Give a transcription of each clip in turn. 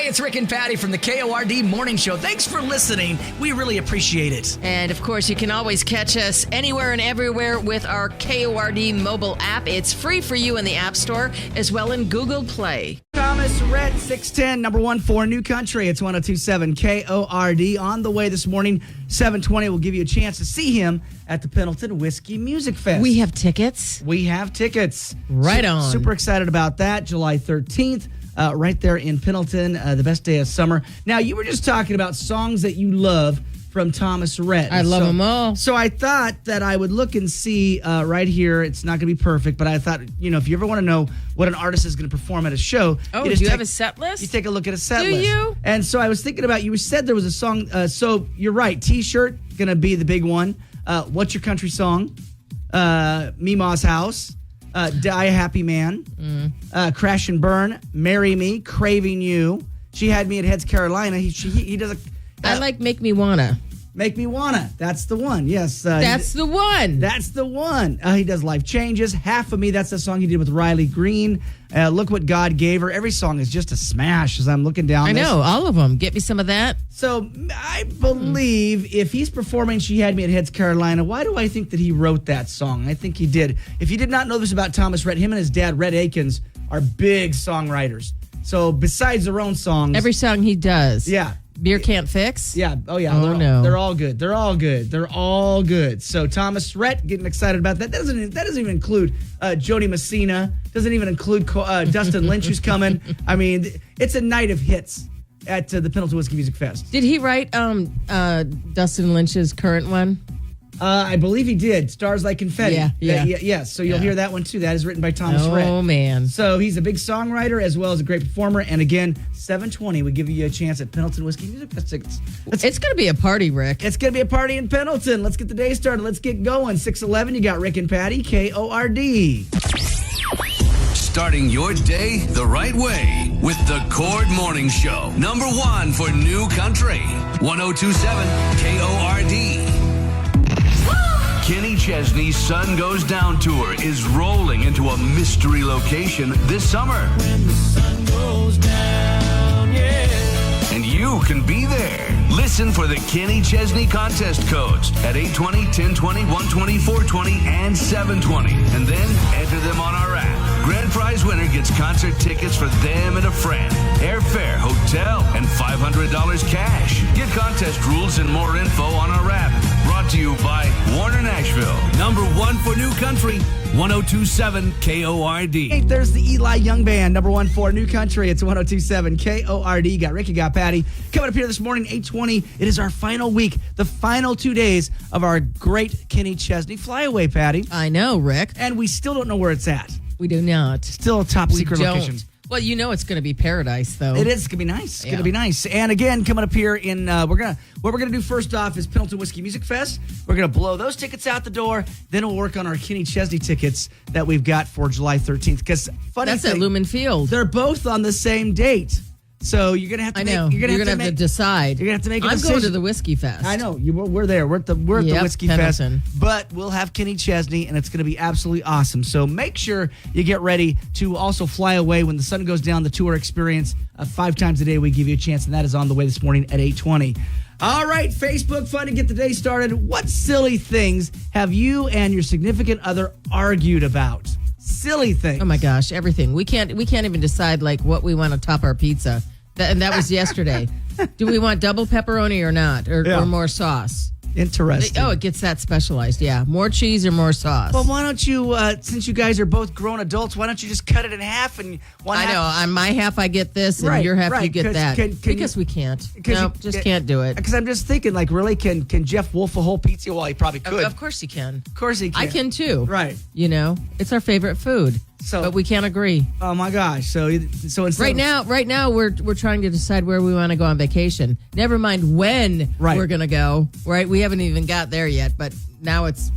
It's Rick and Patty from the KORD Morning Show. Thanks for listening. We really appreciate it. And, of course, you can always catch us anywhere and everywhere with our KORD mobile app. It's free for you in the App Store as well in Google Play. Thomas Rhett, 610, number one for New Country. It's 102.7 KORD. On the way this morning, 7:20. We'll give you a chance to see him at the Pendleton Whiskey Music Fest. We have tickets. Right on. Super excited about that. July 13th. Right there in Pendleton, the best day of summer. Now, you were just talking about songs that you love from Thomas Rhett. I love them all. So I thought that I would look and see right here. It's not going to be perfect, but I thought, if you ever want to know what an artist is going to perform at a show. Oh, do you have a set list? You take a look at a set list. Do you? Do And so I was thinking about, you said there was a song. So you're right. T-shirt, going to be the big one. What's Your Country Song? Meemaw's House. Die a Happy Man, Crash and Burn, Marry Me, Craving You. She Had Me at Heads Carolina. He does a... I like Make Me Wanna. Make Me Wanna. That's the one. Yes. That's the one. That's the one. He does Life Changes. Half of Me. That's the song he did with Riley Green. Look What God Gave Her. Every song is just a smash as I'm looking down I know. All of them. Get me some of that. So I believe if he's performing She Had Me at Heads Carolina, why do I think that he wrote that song? I think he did. If you did not know this about Thomas Rhett, him and his dad, Rhett Akins, are big songwriters. So besides their own songs. Every song he does. Yeah. Beer Can't Fix? Yeah. Oh, yeah. Oh, no. They're all good. They're all good. They're all good. So Thomas Rhett, getting excited about that. That doesn't even include Jody Messina. Doesn't even include Dustin Lynch, who's coming. I mean, it's a night of hits at the Pendleton Whiskey Music Fest. Did he write Dustin Lynch's current one? I believe he did. Stars Like Confetti. Yeah. So you'll hear that one too. That is written by Thomas Rhett. Oh, man. So he's a big songwriter as well as a great performer. And again, 7:20, we give you a chance at Pendleton Whiskey Music Fest tickets. It's going to be a party, Rick. It's going to be a party in Pendleton. Let's get the day started. Let's get going. 6:11, you got Rick and Patty, KORD. Starting your day the right way with the KORD Morning Show. Number one for New Country. 102.7 KORD. Kenny Chesney's Sun Goes Down tour is rolling into a mystery location this summer. When the sun goes down, yeah. And you can be there. Listen for the Kenny Chesney contest codes at 820, 1020, 120, 420, and 720. And then enter them on our app. Grand prize winner gets concert tickets for them and a friend, airfare, hotel, and $500 cash. Get contest rules and more info on our app. Brought to you by Warner Nashville. Number one for New Country, 102.7 KORD. There's the Eli Young Band, number one for New Country. It's 102.7 KORD. You got Rick, you got Patty. Coming up here this morning, 8:20. It is our final week, the final 2 days of our great Kenny Chesney Flyaway, Patty. I know, Rick. And we still don't know where it's at. We do not. Still a top secret location. Well, you know it's going to be paradise, though. It is. It's going to be nice. It's going to be nice. And again, coming up here in, what we're going to do first off is Pendleton Whiskey Music Fest. We're going to blow those tickets out the door. Then we'll work on our Kenny Chesney tickets that we've got for July 13th. Because that's at Lumen Field. They're both on the same date. So you're gonna have to. I know. You're gonna have to decide. You're gonna have to make a decision. I'm going to the Whiskey Fest. I know. We're there. We're at the Whiskey Pendleton. Fest. But we'll have Kenny Chesney, and it's gonna be absolutely awesome. So make sure you get ready to also fly away when the sun goes down. The tour experience 5 times a day. We give you a chance, and that is on the way this morning at 8:20. All right, Facebook, fun to get the day started. What silly things have you and your significant other argued about? Silly things. Oh my gosh, everything. We can't even decide like what we want to top our pizza. And that was yesterday. Do we want double pepperoni or not? Or more sauce? Interesting. Oh, it gets that specialized, yeah. More cheese or more sauce? Well, why don't you, since you guys are both grown adults, why don't you just cut it in half and I know. On my half, I get this, and your half, you get that. Because we can't. No, can't do it. Because I'm just thinking, like, really, can Jeff wolf a whole pizza? Well, he probably could. Of course he can. Of course he can. I can, too. Right. You know, it's our favorite food. But we can't agree. Oh my gosh! So instead right now we're trying to decide where we want to go on vacation. Never mind when we're going to go. Right? We haven't even got there yet. But now it's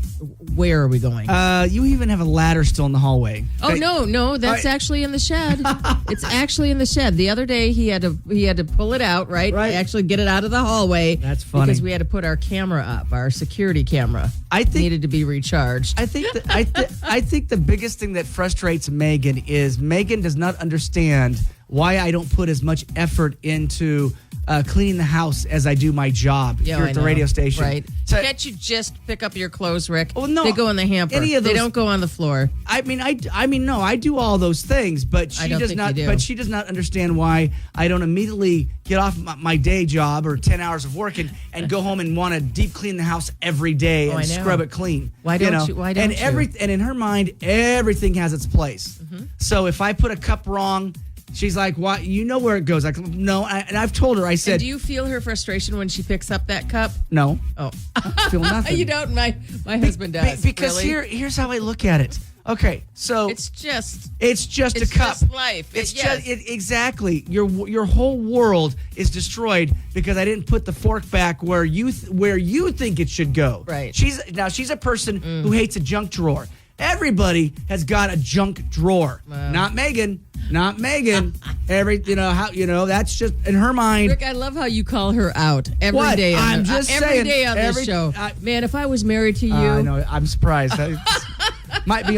where are we going? You even have a ladder still in the hallway. Oh no, that's actually in the shed. It's actually in the shed. The other day he had to pull it out. Right. Actually get it out of the hallway. That's funny because we had to put our camera up, our security camera. Needed to be recharged. I think I think the biggest thing that frustrates Megan is Megan does not understand why I don't put as much effort into cleaning the house as I do my job here at the radio station. Right. So, Can't you just pick up your clothes, Rick? Oh, no. They go in the hamper. Any of They those- don't go on the floor. I mean, no, I do all those things, but I she don't does think not. you do. But she does not understand why I don't immediately get off my day job or 10 hours of work and go home and want to deep clean the house every day I and know. scrub it clean. Why don't you? Why don't and in her mind, everything has its place. So if I put a cup wrong, she's like, "Why? You know where it goes?" Like, no. And I've told her. I said, And do you feel her frustration when she picks up that cup? "No, Oh, I feel nothing." you don't. My husband does. Because really? here's how I look at it. Okay, so It's just it's just a cup. just life. It's Yes. just exactly your whole world is destroyed because I didn't put the fork back where you think it should go. Right. She's a person who hates a junk drawer. Everybody has got a junk drawer. Not Megan. Not Megan. That's just in her mind. Rick, I love how you call her out every day. What? I'm just every saying, day on this show. Man, if I was married to you, I know. I'm surprised. Might be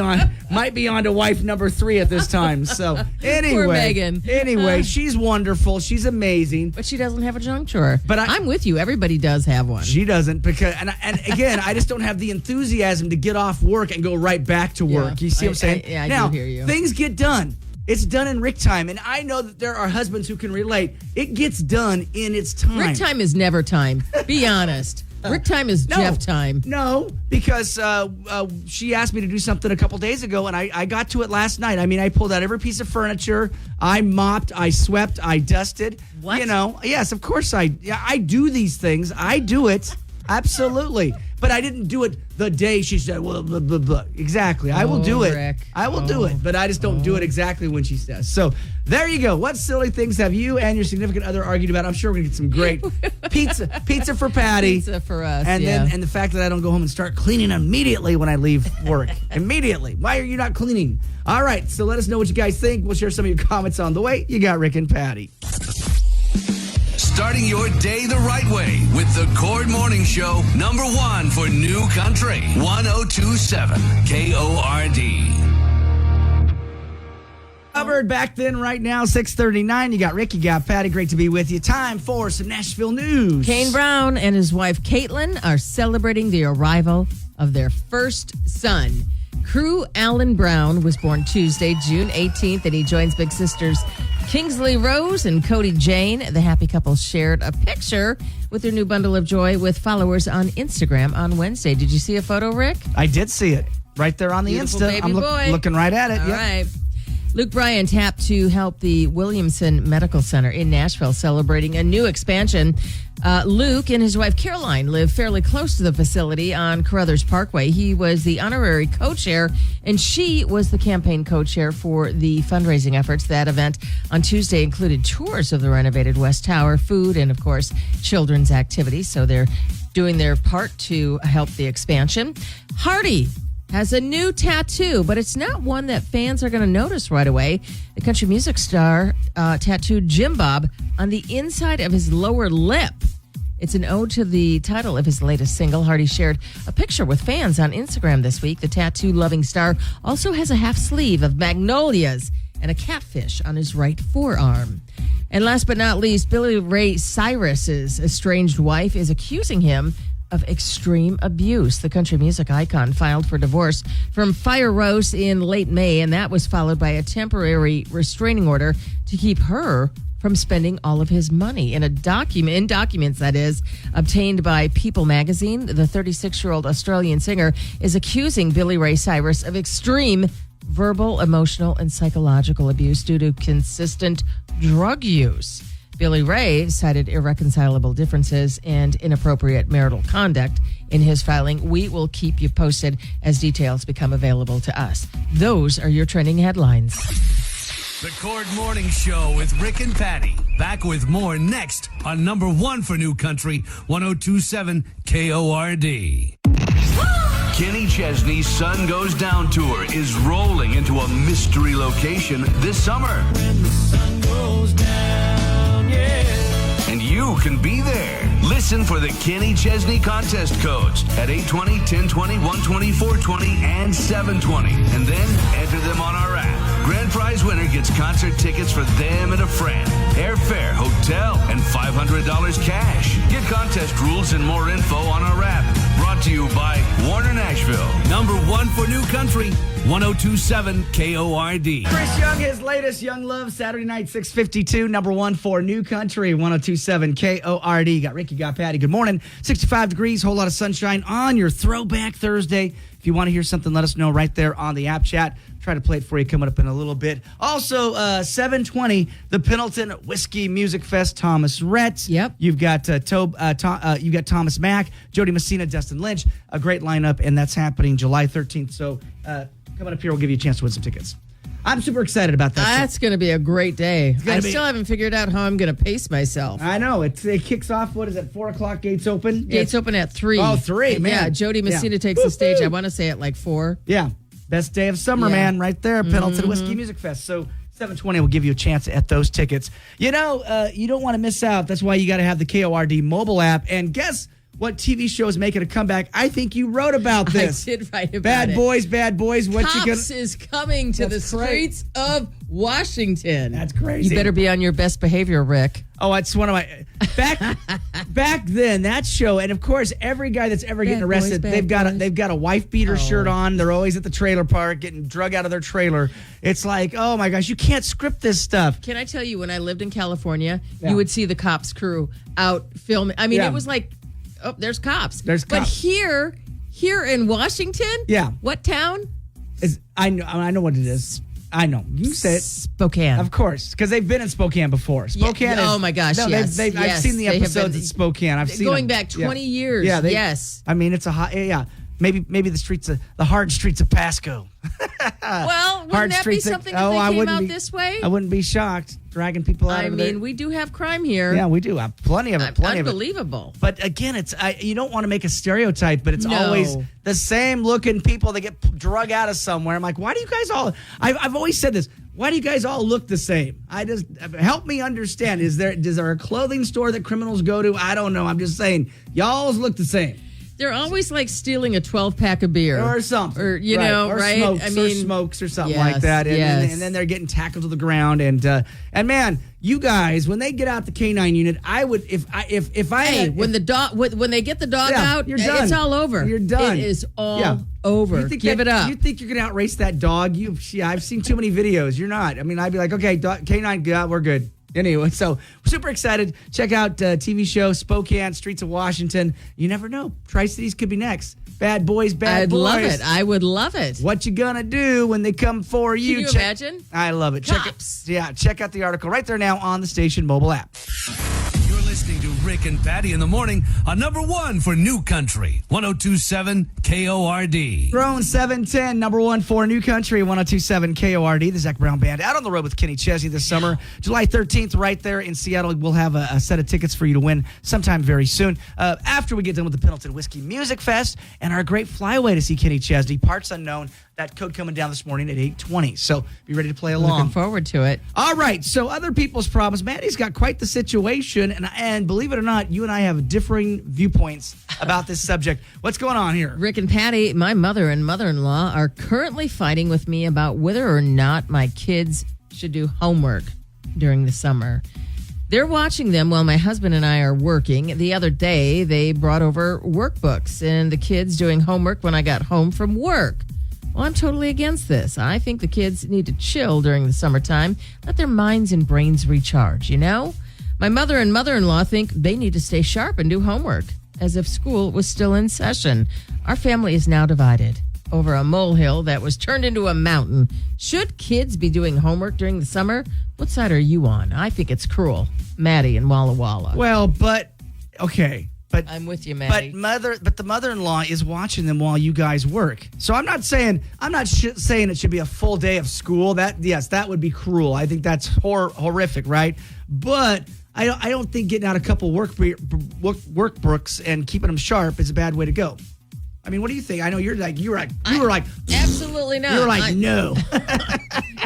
on to wife number 3 at this time. So anyway, Megan. Anyway, she's wonderful. She's amazing. but she doesn't have a junk drawer. But I'm with you. Everybody does have one. She doesn't because and again, I just don't have the enthusiasm to get off work and go right back to work. You see what I'm saying? I now, do hear you. Things get done. It's done in Rick time, and I know that there are husbands who can relate. It gets done in its time. Rick time is never time. Be honest. Rick time is Jeff time. No, because she asked me to do something a couple days ago, and I got to it last night. I mean, I pulled out every piece of furniture. I mopped, I swept, I dusted. What? Yes, of course I do these things. I do it. Absolutely. But I didn't do it the day she said, well, blah, blah, blah. Exactly. I will do it. Rick. I will do it, but I just don't do it exactly when she says. So there you go. What silly things have you and your significant other argued about? I'm sure we're going to get some great pizza for Patty. Pizza for us, And yeah. then the fact that I don't go home and start cleaning immediately when I leave work. Immediately. Why are you not cleaning? All right. So let us know what you guys think. We'll share some of your comments on the way. You got Rick and Patty. Starting your day the right way with the Cord Morning Show, #1 for New Country, 1027 KORD. Covered back then, right now, 6:39. You got Rick, you got Patty. Great to be with you. Time for some Nashville news. Kane Brown and his wife Caitlin are celebrating the arrival of their first son. Crew Alan Brown was born Tuesday, June 18th, and he joins big sisters Kingsley Rose and Cody Jane. The happy couple shared a picture with their new bundle of joy with followers on Instagram on Wednesday. Did you see a photo, Rick? I did see it right there on the Beautiful Insta. baby I'm boy. looking right at it. All Yep. right. Luke Bryan tapped to help the Williamson Medical Center in Nashville, celebrating a new expansion. Luke and his wife Caroline live fairly close to the facility on Carruthers Parkway. He was the honorary co-chair, and she was the campaign co-chair for the fundraising efforts. That event on Tuesday included tours of the renovated West Tower, food, and, of course, children's activities. So they're doing their part to help the expansion. Hardy has a new tattoo, but it's not one that fans are going to notice right away. The country music star tattooed Jim Bob on the inside of his lower lip. It's an ode to the title of his latest single. Hardy shared a picture with fans on Instagram this week. The tattoo-loving star also has a half sleeve of magnolias and a catfish on his right forearm. And last but not least, Billy Ray Cyrus's estranged wife is accusing him of extreme abuse. The country music icon filed for divorce from Fire Rose in late May, and that was followed by a temporary restraining order to keep her from spending all of his money. In documents that is obtained by People magazine, the 36-year-old Australian singer is accusing Billy Ray Cyrus of extreme verbal, emotional, and psychological abuse due to consistent drug use. Billy Ray cited irreconcilable differences and inappropriate marital conduct in his filing. We will keep you posted as details become available to us. Those are your trending headlines. The Cord Morning Show with Rick and Patty. Back with more next on #1 for New Country, 1027 KORD. Kenny Chesney's Sun Goes Down tour is rolling into a mystery location this summer. When the sun goes down, yeah. And you can be there. Listen for the Kenny Chesney contest codes at 820, 1020, 120, 420, and 720. And then enter them on our app. Grand prize winner gets concert tickets for them and a friend, airfare, hotel, and $500 cash. Get contest rules and more info on our app. Brought to you by Warner Nashville. Number one for New Country, 1027 KORD. Chris Young, his latest Young Love, Saturday night, 652, number one for New Country, 1027 KORD. Got Ricky, got Patty. Good morning. 65 degrees, whole lot of sunshine on your Throwback Thursday. If you want to hear something, let us know right there on the app chat. Try to play it for you coming up in a little bit. Also, 720, the Pendleton Whiskey Music Fest, Thomas Rhett. Yep. You've got you got Thomas Mack, Jody Messina, Dustin Lynch. A great lineup, and that's happening July 13th. So coming up here, we'll give you a chance to win some tickets. I'm super excited about that. That's going to be a great day. I be- still haven't figured out how I'm going to pace myself. I know. It kicks off, what is it, 4 o'clock, gates open? Gates open at 3. Oh, 3, man. Yeah, Jody Messina Yeah. takes the stage. Woo-hoo. I want to say at like 4. Yeah. Best day of summer, Yeah. man, right there. Pendleton Whiskey Music Fest. So 720 will give you a chance at those tickets. You know, you don't want to miss out. That's why you got to have the KORD mobile app. And guess what TV show is making a comeback? I think you wrote about this. I did write about Bad it. Bad Boys. What you gonna? Cops is coming to the That's great. streets of Washington. That's crazy. You better be on your best behavior, Rick. Oh, it's one of my back then, that show, and of course every guy that's ever getting Bad arrested, boys, they've bad got a wife beater Oh. shirt on. They're always at the trailer park getting drug out of their trailer. It's like, oh my gosh, you can't script this stuff. Can I tell you, when I lived in California, Yeah. you would see the cops crew out filming. I mean, Yeah. it was like, oh, there's cops. There's But cops. here in Washington, Yeah. what town? I know what it is. I know. You can say it. Spokane. Of course, because they've been in Spokane before. Spokane Yeah, is. oh my gosh, No, yes, I've yes, seen the they have episodes been- in Spokane. I've seen going them. back 20 years. Yeah, Yes. I mean, it's a hot. Yeah, maybe the streets of the hard streets of Pasco. Well, wouldn't Hard that be streets of- something if oh, they I came wouldn't out be- this way? I wouldn't be shocked dragging people out I of there. mean, we do have crime here. Yeah, we do have plenty of it. Plenty of it. Unbelievable. But again, you don't want to make a stereotype, but it's No. always the same looking people that get drug out of somewhere. I'm like, why do you guys all? I've always said this. Why do you guys all look the same? Help me understand. Is there a clothing store that criminals go to? I don't know. I'm just saying, y'all look the same. They're always like stealing a 12-pack of beer. Or something. Or, you Right. know, or right? Smokes or something Yes, like that. And, yes. and then they're getting tackled to the ground. And man, you guys, when they get out the K9 unit, I would, if I Hey, had, when they get the dog Yeah, out, you're done. it's all over. You're done. It is all Yeah. over. Give it up. You think you're going to outrace that dog? I've seen too many videos. You're not. I mean, I'd be like, okay, K9, we're good. Anyway, so we're super excited. Check out TV show Spokane, Streets of Washington. You never know. Tri-Cities could be next. Bad Boys, Bad Boys. Love it. I would love it. What you gonna do when they come for you? Can you imagine? I love it. Cops. Check out the article right there now on the station mobile app. You're listening to Rick and Patty in the morning on number one for New Country, 1027 KORD. Throne 710, number one for New Country, 1027 KORD, the Zach Brown Band, out on the road with Kenny Chesney this summer. July 13th, right there in Seattle. We'll have a set of tickets for you to win sometime very soon. After we get done with the Pendleton Whiskey Music Fest and our great flyaway to see Kenny Chesney, Parts Unknown, that code coming down this morning at 8:20. So be ready to play along. Looking forward to it. All right, so other people's problems. Maddie's got quite the situation, and believe it or not, you and I have differing viewpoints about this subject. What's going on here? Rick and Patty, my mother and mother-in-law are currently fighting with me about whether or not my kids should do homework during the summer. They're watching them while my husband and I are working. The other day, they brought over workbooks and the kids doing homework when I got home from work. Well, I'm totally against this. I think the kids need to chill during the summertime, let their minds and brains recharge, you know? My mother and mother-in-law think they need to stay sharp and do homework, as if school was still in session. Our family is now divided over a molehill that was turned into a mountain. Should kids be doing homework during the summer? What side are you on? I think it's cruel. Maddie in Walla Walla. Well, okay. But I'm with you, Maddie. but the mother-in-law is watching them while you guys work. So I'm not saying it should be a full day of school. That would be cruel. I think that's horrific, right? But I don't think getting out a couple workbooks and keeping them sharp is a bad way to go. I mean, what do you think? I know you were like Absolutely not. you were like no.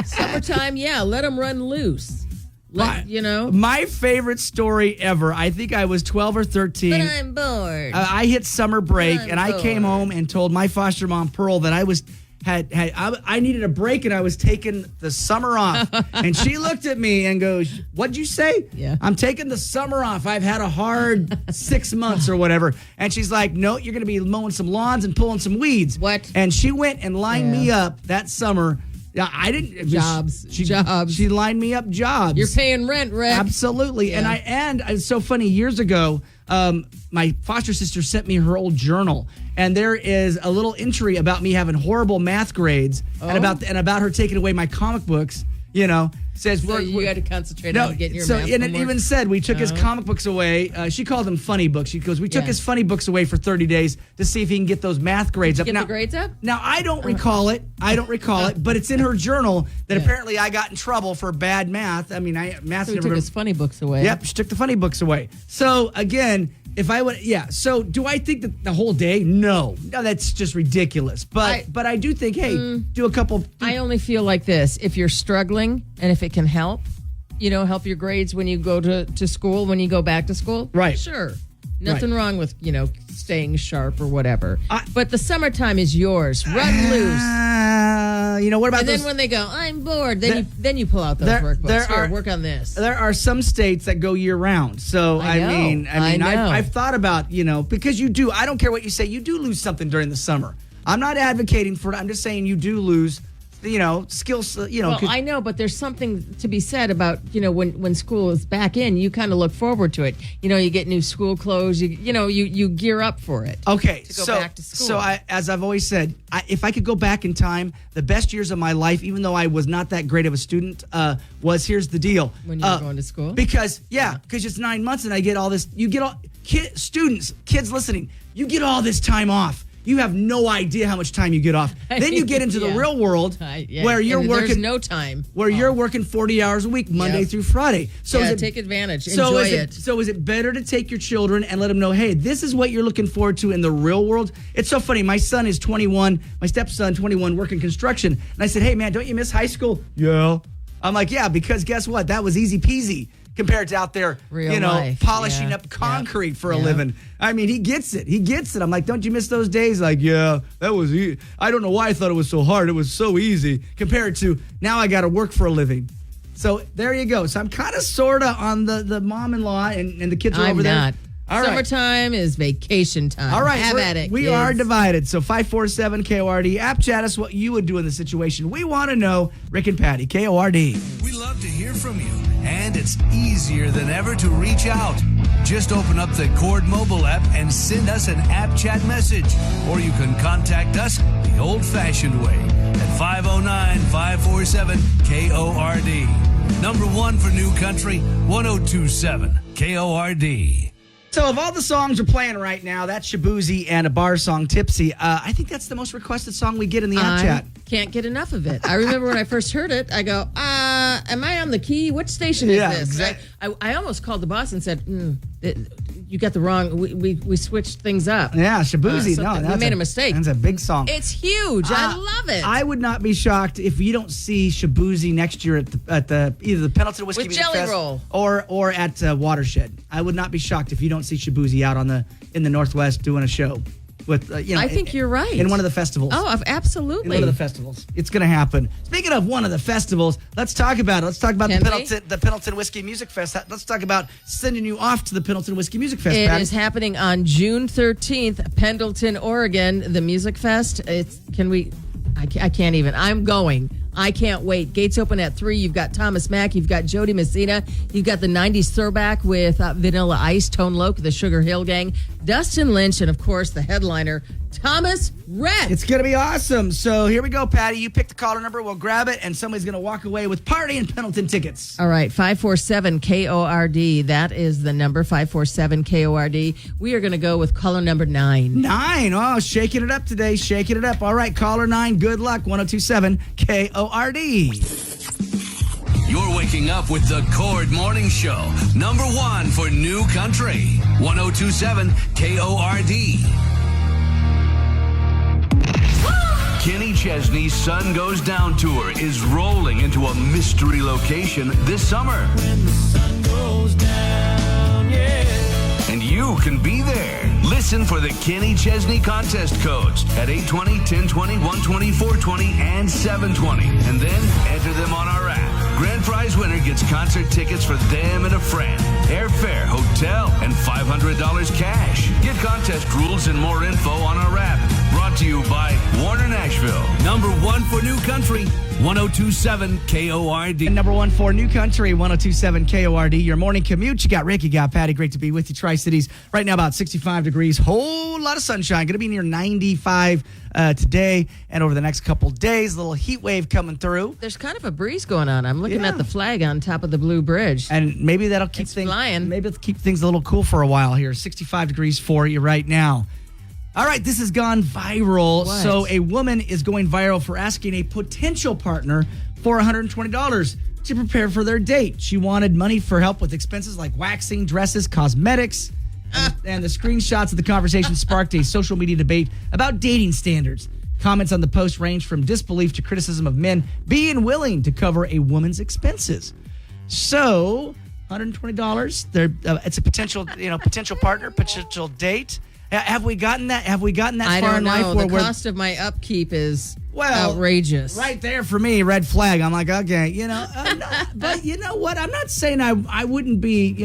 Summertime, yeah, let them run loose. My favorite story ever. I think I was 12 or 13. But I'm bored. I hit summer break, I'm and I came bored. home and told my foster mom, Pearl, that I was I needed a break and I was taking the summer off. And she looked at me and goes, "What'd you say?" Yeah. "I'm taking the summer off. I've had a hard 6 months or whatever." And she's like, "No, you're going to be mowing some lawns and pulling some weeds." What? And she went and lined me up that summer. Yeah, I didn't. Jobs. She lined me up jobs. You're paying rent, Rick. Absolutely. Yeah. And it's so funny. Years ago, my foster sister sent me her old journal, and there is a little entry about me having horrible math grades and about her taking away my comic books. You know, says So you got to concentrate on getting your so math and it homework. even said we took his comic books away. She called them funny books. She goes, "We took his funny books away for 30 days to see if he can get those math grades up." Get the grades up? Now I don't recall it. But it's in her journal that apparently I got in trouble for bad math. I mean, math. So he took his funny books away. Yep, she took the funny books away. So again, if I would, So do I think that the whole day? No, that's just ridiculous. But I do think, hey, do a couple. I only feel like this: if you're struggling and if it can help, help your grades when you go to school, when you go back to school, Right. Sure, nothing wrong with staying sharp or whatever. But the summertime is yours. Run loose. What about And those? then when they go, "I'm bored," then you pull out those workbooks. Here, work on this. There are some states that go year round. So I know. I know. I've thought about because you do. I don't care what you say. You do lose something during the summer. I'm not advocating for it. I'm just saying you do lose. Skills. Well, I know, but there's something to be said about when school is back in, you kind of look forward to it. You get new school clothes. You gear up for it. Okay, to go back to school. So as I've always said, if I could go back in time, the best years of my life, even though I was not that great of a student, was here's the deal. When you were going to school? Because it's 9 months and I get all this. You get all kids listening. You get all this time off. You have no idea how much time you get off. Then you get into the real world where you're working. There's no time. Where you're working 40 hours a week, Monday through Friday. So take advantage. Enjoy it. So is it better to take your children and let them know, hey, this is what you're looking forward to in the real world? It's so funny. My son is 21. My stepson, 21, working construction. And I said, hey, man, don't you miss high school? Yeah. I'm like, yeah, because guess what? That was easy peasy compared to out there, Real life. polishing up concrete for a living. I mean, he gets it. I'm like, don't you miss those days? Like, yeah, that was easy. I don't know why I thought it was so hard. It was so easy compared to now I got to work for a living. So there you go. So I'm kind of sort of on the mom-in-law and the kids are over there. I'm not. All right. Summertime is vacation time. All right, Have at it. We kids. are divided. So 547 KORD. App chat us what you would do in the situation. We want to know. Rick and Patty, KORD. We love to hear from you, and it's easier than ever to reach out. Just open up the Cord mobile app and send us an app chat message. Or you can contact us the old-fashioned way at 509-547-KORD. Number one for New Country, 1027 KORD. So of all the songs we're playing right now, that's Shabuzi and a bar song, Tipsy. I think that's the most requested song we get in the app chat. Can't get enough of it. I remember when I first heard it, I go, am I on the key? What station is this? Exactly. I almost called the boss and said, you got the wrong, we switched things up. Yeah, Shabuzi. We made a mistake. That's a big song. It's huge. I love it. I would not be shocked if you don't see Shabuzi next year at the either the Pendleton Whiskey With Music Jelly Fest Roll. or at Watershed. I would not be shocked if you don't see Shabuzi out in the Northwest doing a show with I think you're right. in one of the festivals. Oh, absolutely. In one of the festivals. It's going to happen. Speaking of one of the festivals, let's talk about it. Let's talk about the Pendleton Whiskey Music Fest. Let's talk about sending you off to the Pendleton Whiskey Music Fest. It Patty. is happening on June 13th, Pendleton, Oregon, the Music Fest. I can't even. I'm going. I can't wait. Gates open at 3. You've got Thomas Mack. You've got Jody Messina. You've got the 90s throwback with Vanilla Ice, Tone Loc, the Sugar Hill Gang, Dustin Lynch, and, of course, the headliner, Thomas Rhett. It's going to be awesome. So here we go, Patty. You pick the caller number. We'll grab it, and somebody's going to walk away with Party in Pendleton tickets. All right, 547-KORD. That is the number, 547-KORD. We are going to go with caller number 9. 9. Oh, shaking it up today. Shaking it up. All right, caller 9. Good luck. 1027 KORD. You're waking up with the Cord Morning Show. Number one for New Country, 1027 KORD. Kenny Chesney's Sun Goes Down tour is rolling into a mystery location this summer. When the sun goes down, yeah. And you can be there. Listen Listen for the Kenny Chesney contest codes at 820, 1020, 120, 420, and 720. And then enter them on our app. Grand prize winner gets concert tickets for them and a friend, airfare, hotel, and $500 cash. Get contest rules and more info on our app. Brought to you by Warner Nashville. Number one for New Country, 1027 KORD. And number one for New Country, 1027 KORD. Your morning commute. You got Rick, you got Patty. Great to be with you. Tri-Cities right now about 65 degrees. Whole lot of sunshine. Going to be near 95 today and over the next couple days. A little heat wave coming through. There's kind of a breeze going on. I'm looking Yeah. at the flag on top of the Blue Bridge. And maybe that'll keep It's things flying. Maybe it'll keep things a little cool for a while here. 65 degrees for you right now. All right, this has gone viral. What? So a woman is going viral for asking a potential partner for $120 to prepare for their date. She wanted money for help with expenses like waxing, dresses, cosmetics. And the screenshots of the conversation sparked a social media debate about dating standards. Comments on the post ranged from disbelief to criticism of men being willing to cover a woman's expenses. So, $120. It's a potential partner, potential date. Have we gotten that? Have we gotten that I far don't in know. life where The we're cost of my upkeep is Well, outrageous. right there for me? Red flag. I'm like, okay, but you know what? I'm not saying I wouldn't be.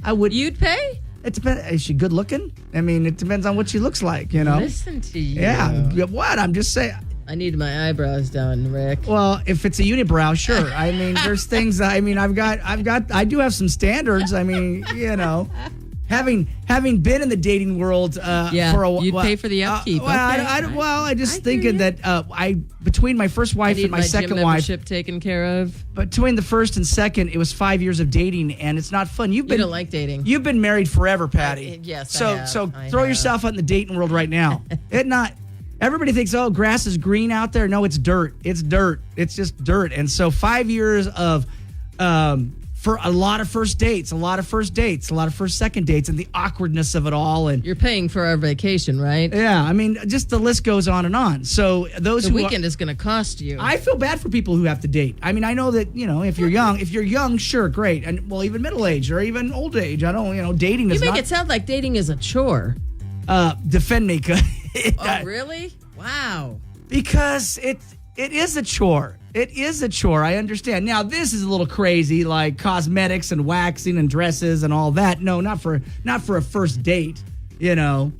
I would. You'd pay? It depends. Is she good looking? I mean, it depends on what she looks like. Listen to you. Yeah. What? I'm just saying. I need my eyebrows done, Rick. Well, if it's a unibrow, sure. I mean, there's things. I mean, I do have some standards. I mean, having been in the dating world for a while, you'd pay for the upkeep. Well, Okay. I just I hear thinking ya. that between my first I wife need and my second gym wife, membership taken care of. between the first and second, it was 5 years of dating, and it's not fun. You don't like dating. You've been married forever, Patty. Yes, I So have. so I throw have. yourself out in the dating world right now. Everybody thinks, oh, grass is green out there. No, it's dirt. It's dirt. It's just dirt. And so 5 years of for a lot of first dates, a lot of first second dates, and the awkwardness of it all. And You're paying for our vacation, right? yeah, I mean, just the list goes on and on. So those The who weekend is going to cost you. I feel bad for people who have to date. I mean, I know that, if you're young, sure, great. And well, even middle age or even old age. I don't, dating you is make not it sound like dating is a chore. defend me. Oh, really? Wow. Because it is a chore. It is a chore. I understand. Now, this is a little crazy, like cosmetics and waxing and dresses and all that. No, not for a first date. I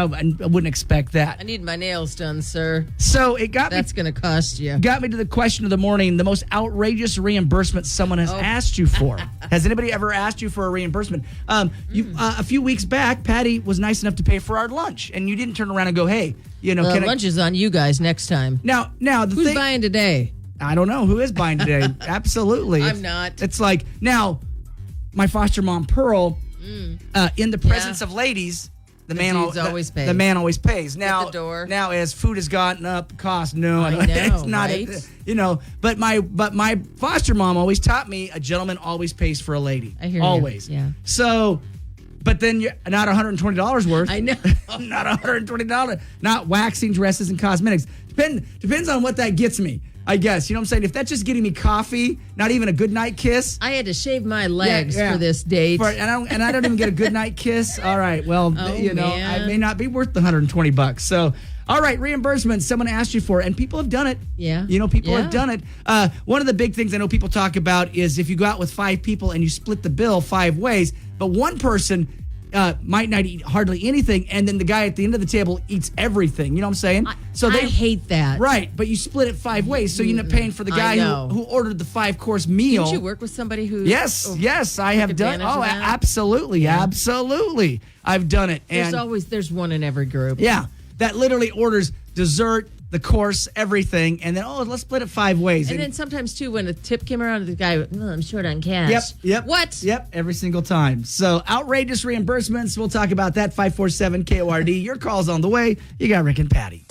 wouldn't expect that. I need my nails done, sir. So it got That's going to cost you. me to the question of the morning: the most outrageous reimbursement someone has asked you for. Has anybody ever asked you for a reimbursement? A few weeks back, Patty was nice enough to pay for our lunch, and you didn't turn around and go, "Hey, can I?" Lunch is on you guys next time. Now the Who's thing. buying today? I don't know who is buying today. Absolutely, I'm not. It's like now, my foster mom Pearl, in the presence of ladies. The man dudes always pay. The man always pays. Now, the door. now as food has gotten up, cost no, I know, it's not. right? But my foster mom always taught me a gentleman always pays for a lady. I hear you. Always. Yeah. So, but then you're not $120 worth. I know. Not $120. Not waxing, dresses, and cosmetics. Depends on what that gets me. I guess. You know what I'm saying? If that's just getting me coffee, not even a good night kiss. I had to shave my legs Yeah. for this date. And I don't even get a good night kiss. All right. Well, man. I may not be worth the $120. So, all right, reimbursement. Someone asked you for it, and people have done it. Yeah. People Yeah. have done it. One of the big things I know people talk about is if you go out with 5 people and you split the bill 5 ways, but one person might not eat hardly anything, and then the guy at the end of the table eats everything. You know what I'm saying? I hate that. Right, but you split it 5 ways, so you end up paying for the I guy know. who ordered the 5-course meal. Didn't you work with somebody who? Yes, I have done. advantage Oh, of that? absolutely, absolutely. I've done it. There's one in every group. Yeah, that literally orders dessert, the course, everything, and then let's split it 5 ways. And then sometimes too, when a tip came around, the guy, I'm short on cash. Yep. What? Yep, every single time. So outrageous reimbursements. We'll talk about that. 547 KORD. Your call's on the way. You got Rick and Patty.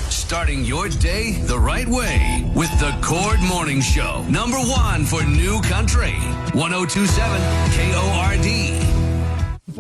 Starting your day the right way with the Cord Morning Show. Number one for New Country, 1027 KORD.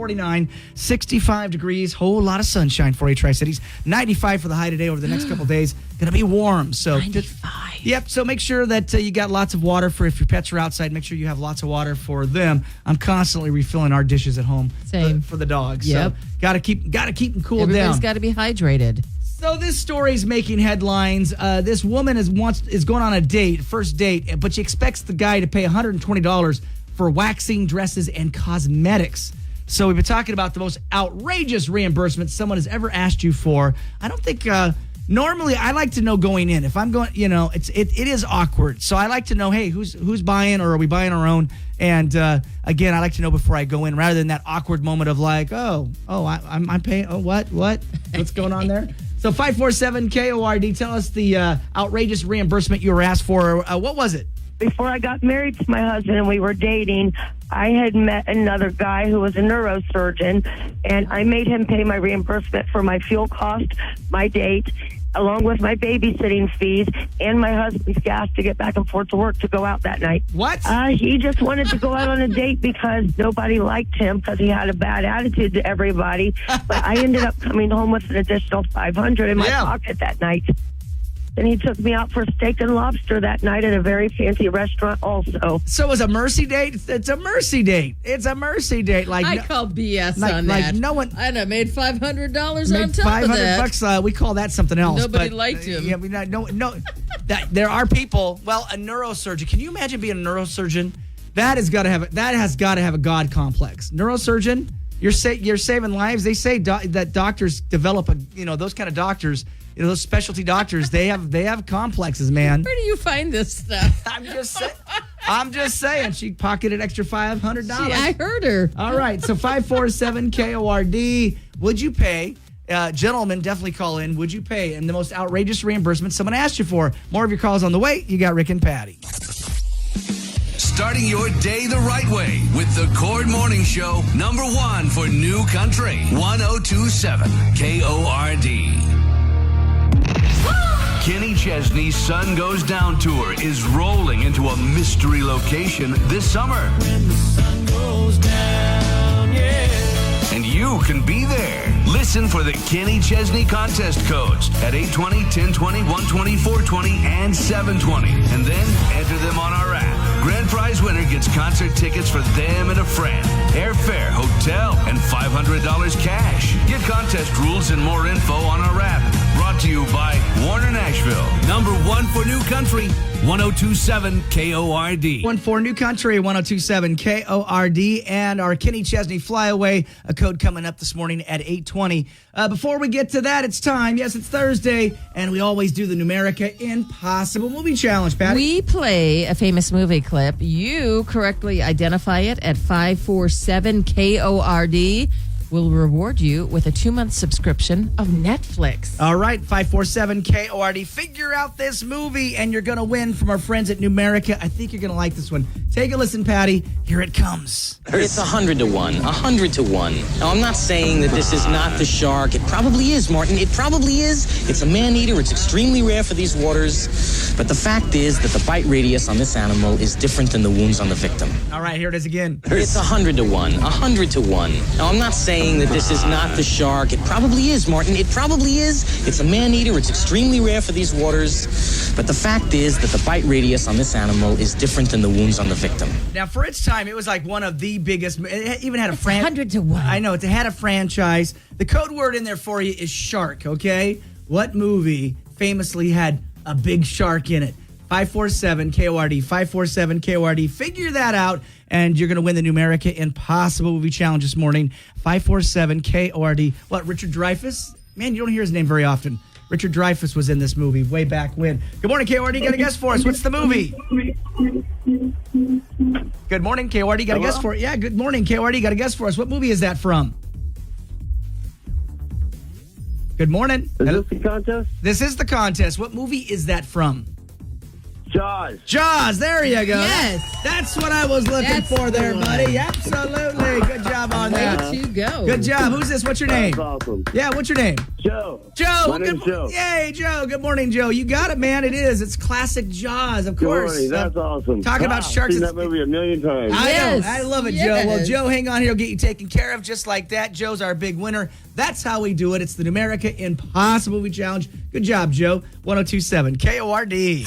49, 65 degrees, whole lot of sunshine for you, Tri-Cities. 95 for the high today over the next couple of days. Going to be warm. So 95. Yep, so make sure that you got lots of water for if your pets are outside. Make sure you have lots of water for them. I'm constantly refilling our dishes at home Same. for the dogs. Yep. So got to keep them cooled Everybody's down. got to be hydrated. So this story's making headlines. This woman is going on a first date, but she expects the guy to pay $120 for waxing, dresses, and cosmetics. So we've been talking about the most outrageous reimbursement someone has ever asked you for. I don't think normally I like to know going in. If I'm going, it is awkward. So I like to know, hey, who's buying, or are we buying our own? And again, I like to know before I go in, rather than that awkward moment of like, I'm paying. Oh, what's going on there? So 547 KORD, tell us the outrageous reimbursement you were asked for. What was it? Before I got married to my husband and we were dating, I had met another guy who was a neurosurgeon, and I made him pay my reimbursement for my fuel cost, my date, along with my babysitting fees and my husband's gas to get back and forth to work to go out that night. What? He just wanted to go out on a date because nobody liked him because he had a bad attitude to everybody. But I ended up coming home with an additional $500 in my pocket that night. And he took me out for steak and lobster that night at a very fancy restaurant also. So it was a mercy date? It's a mercy date. It's a mercy date. I call BS on like that. no one I'd have made $500 on made top of that. $500. We call that something else. Nobody but, liked him. Yeah, no. There are people. Well, a neurosurgeon. Can you imagine being a neurosurgeon? That has got to have a God complex. Neurosurgeon. You're saving lives. They say that doctors develop those kind of doctors. Those specialty doctors, they have complexes, man. Where do you find this stuff? I'm just saying. She pocketed extra $500. I heard her. All right, so 547 KORD. Would you pay? Gentlemen, definitely call in. Would you pay? And the most outrageous reimbursement someone asked you for. More of your calls on the way. You got Rick and Patty. Starting your day the right way with the Cord Morning Show, #1 for New Country, 1027 KORD. Kenny Chesney's Sun Goes Down tour is rolling into a mystery location this summer. When the sun goes down, yeah. And you can be there. Listen for the Kenny Chesney contest codes at 820, 1020, 120, 420, and 720. And then enter them on our app. Grand prize winner gets concert tickets for them and a friend, airfare, hotel, and $500 cash. Get contest rules and more info on our app. Brought to you by Warner Nashville. #1 for New Country, 1027 KORD. 1 for New Country, 1027 KORD, and our Kenny Chesney Flyaway, a code coming up this morning at 820. Before we get to that, it's time. Yes, it's Thursday, and we always do the Numerica Impossible Movie Challenge, Patty. We play a famous movie clip. You correctly identify it at 547 KORD. We'll reward you with a 2-month subscription of Netflix. All right, 547 KORD. Figure out this movie, and you're going to win from our friends at Numerica. I think you're going to like this one. Take a listen, Patty. Here it comes. It's 100 to 1. 100 to 1. Now, I'm not saying that this is not the shark. It probably is, Martin. It probably is. It's a man-eater. It's extremely rare for these waters. But the fact is that the bite radius on this animal is different than the wounds on the victim. All right, here it is again. It's 100 to 1. 100 to 1. Now, I'm not saying that this is not the shark. It probably is, Martin. It probably is. It's a man-eater. It's extremely rare for these waters. But the fact is that the bite radius on this animal is different than the wounds on the victim. Now, for its time, it was like one of the biggest. It even had a 100 to 1. I know, it had a franchise. The code word in there for you is shark, okay? What movie famously had a big shark in it? 547 KORD, 547 KORD. Figure that out, and you're going to win the Numerica Impossible Movie Challenge this morning. 547 KORD. What, Richard Dreyfuss? Man, you don't hear his name very often. Richard Dreyfuss was in this movie way back when. Good morning, KORD. Got a guess for us. What's the movie? Good morning, KORD. Got a guess for it? Yeah, good morning, KORD. Got a guess for us. What movie is that from? Good morning. Is this the contest? This is the contest. What movie is that from? Jaws. Jaws, there you go. Yes. That's what I was looking That's for there, the one. buddy. Absolutely. Good job on that. Way to go. Good job. Who's this? What's your name? That's awesome. Yeah, what's your name? Joe. Joe. My name's Joe. Yay, Joe. Good morning, Joe. You got it, man. It is. It's classic Jaws, of Good course. morning. That's awesome. Talking about sharks. I've seen that movie a million times. I Yes. know. I love it, Yes. Joe. Well, Joe, hang on here. We'll get you taken care of just like that. Joe's our big winner. That's how we do it. It's the Numerica Impossible Movie Challenge. Good job, Joe. 1027 KORD.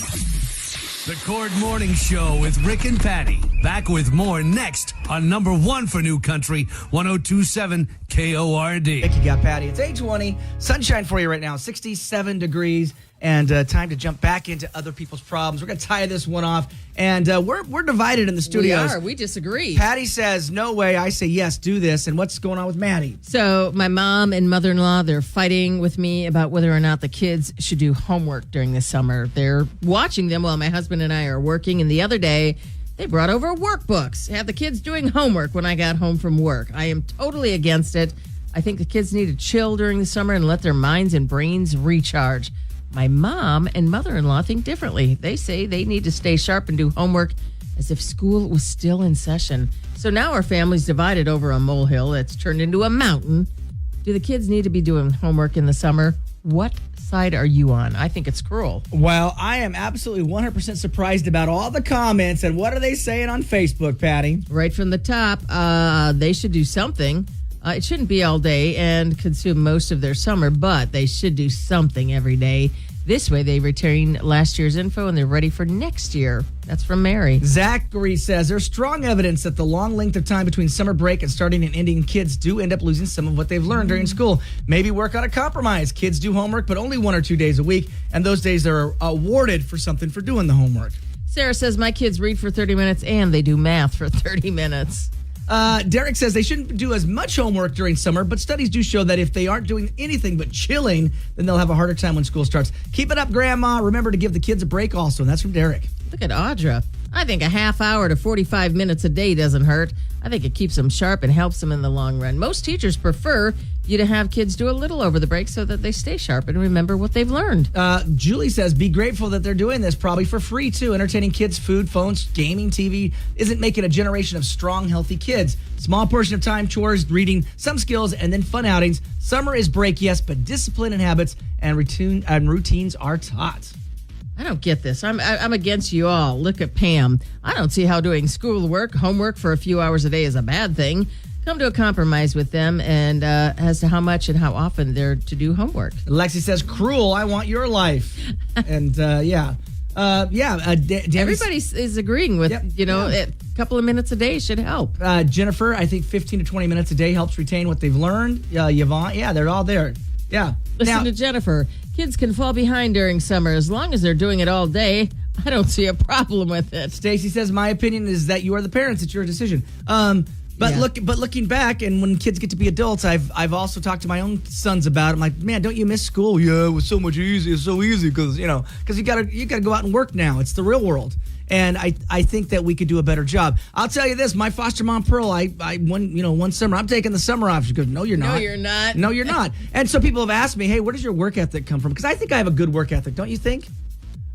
The Cord Morning Show with Rick and Patty. Back with more next on number one for New Country, 1027 KORD. Thank you, got Patty. It's 8:20. Sunshine for you right now. 67 degrees. And time to jump back into other people's problems. We're going to tie this one off. And we're divided in the We studios. are. We disagree. Patty says, no way. I say, yes, do this. And what's going on with Maddie? So my mom and mother-in-law, they're fighting with me about whether or not the kids should do homework during the summer. They're watching them while my husband and I are working. And the other day, they brought over workbooks, had the kids doing homework when I got home from work. I am totally against it. I think the kids need to chill during the summer and let their minds and brains recharge. My mom and mother-in-law think differently. They say they need to stay sharp and do homework as if school was still in session. So now our family's divided over a molehill that's turned into a mountain. Do the kids need to be doing homework in the summer? What side are you on? I think it's cruel. Well, I am absolutely 100% surprised about all the comments. And what are they saying on Facebook, Patty? Right from the top, they should do something. It shouldn't be all day and consume most of their summer, but they should do something every day. This way, they retain last year's info and they're ready for next year. That's from Mary. Zachary says there's strong evidence that the long length of time between summer break and starting and ending, kids do end up losing some of what they've learned during school. Maybe work on a compromise. Kids do homework, but only 1 or 2 days a week, and those days are awarded for something for doing the homework. Sarah says, my kids read for 30 minutes and they do math for 30 minutes. Derek says they shouldn't do as much homework during summer, but studies do show that if they aren't doing anything but chilling, then they'll have a harder time when school starts. Keep it up, Grandma. Remember to give the kids a break also, and that's from Derek. Look at Audra. I think a half hour to 45 minutes a day doesn't hurt. I think it keeps them sharp and helps them in the long run. Most teachers prefer you to have kids do a little over the break so that they stay sharp and remember what they've learned. Julie says, be grateful that they're doing this, probably for free, too. Entertaining kids, food, phones, gaming, TV isn't making a generation of strong, healthy kids. Small portion of time, chores, reading, some skills, and then fun outings. Summer is break, yes, but discipline and habits and routines are taught. I don't get this. I'm against you all. Look at Pam. I don't see how doing schoolwork, homework for a few hours a day is a bad thing. Come to a compromise with them and as to how much and how often they're to do homework. Lexi says, cruel, I want your life. And, yeah. Everybody is agreeing with, Yep. a couple of minutes a day should help. Jennifer, I think 15 to 20 minutes a day helps retain what they've learned. Yvonne, yeah, they're all there. Yeah. Listen to Jennifer. Kids can fall behind during summer as long as they're doing it all day. I don't see a problem with it. Stacy says, my opinion is that you are the parents. It's your decision. But Yeah. looking back, and when kids get to be adults, I've also talked to my own sons about it. I'm like, man, don't you miss school? Yeah, it was so much easier. It's so easy because you gotta go out and work now. It's the real world, and I think that we could do a better job. I'll tell you this: my foster mom Pearl, one summer I'm taking the summer off. She goes, no, you're not. No, you're not. No, you're not. And so people have asked me, hey, where does your work ethic come from? Because I think I have a good work ethic. Don't you think?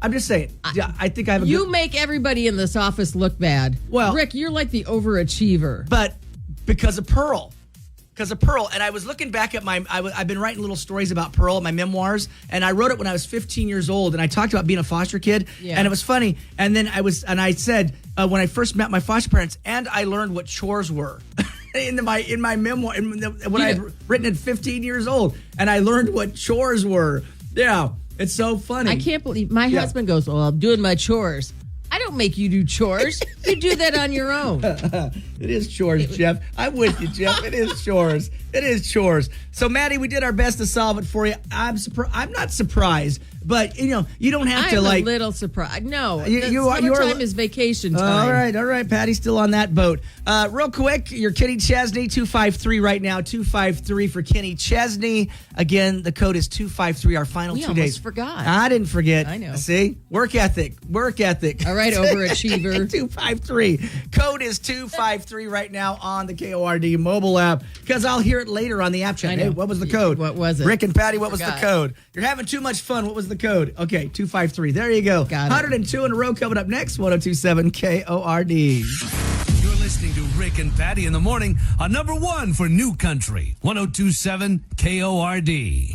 I'm just saying. Yeah, I think I have a You good... make everybody in this office look bad. Well- Rick, you're like the overachiever. But because of Pearl. And I was looking back at I've been writing little stories about Pearl, my memoirs, and I wrote it when I was 15 years old, and I talked about being a foster kid, Yeah. and it was funny. And then I said, when I first met my foster parents, and I learned what chores were. in my memoir, when I had written at 15 years old, and I learned what chores were. Yeah, it's so funny. I can't believe my husband goes, well, I'm doing my chores. I don't make you do chores. You do that on your own. It is chores, Jeff. I'm with you, Jeff. It is chores. It is chores. So, Maddie, we did our best to solve it for you. I'm not surprised, but you don't have to I'm like. a little surprised. No, You are- summertime is vacation time. All right. Patty's still on that boat. Real quick, your Kenny Chesney 253 right now. 253 for Kenny Chesney. Again, the code is 253. Our final We 2 days. almost forgot. I didn't forget. I know. See, work ethic. All right, overachiever. 253. Code is 253 right now on the KORD mobile app. because I'll hear it later on the app chat. I know. Hey, what was the code? What was it? Rick and Patty, what was the Forgot. code? You're having too much fun. What was the code? Okay, 253. There you go. Got it. 102 in a row coming up next. 1027 KORD. You're listening to Rick and Patty in the morning on number one for New Country, 1027 KORD.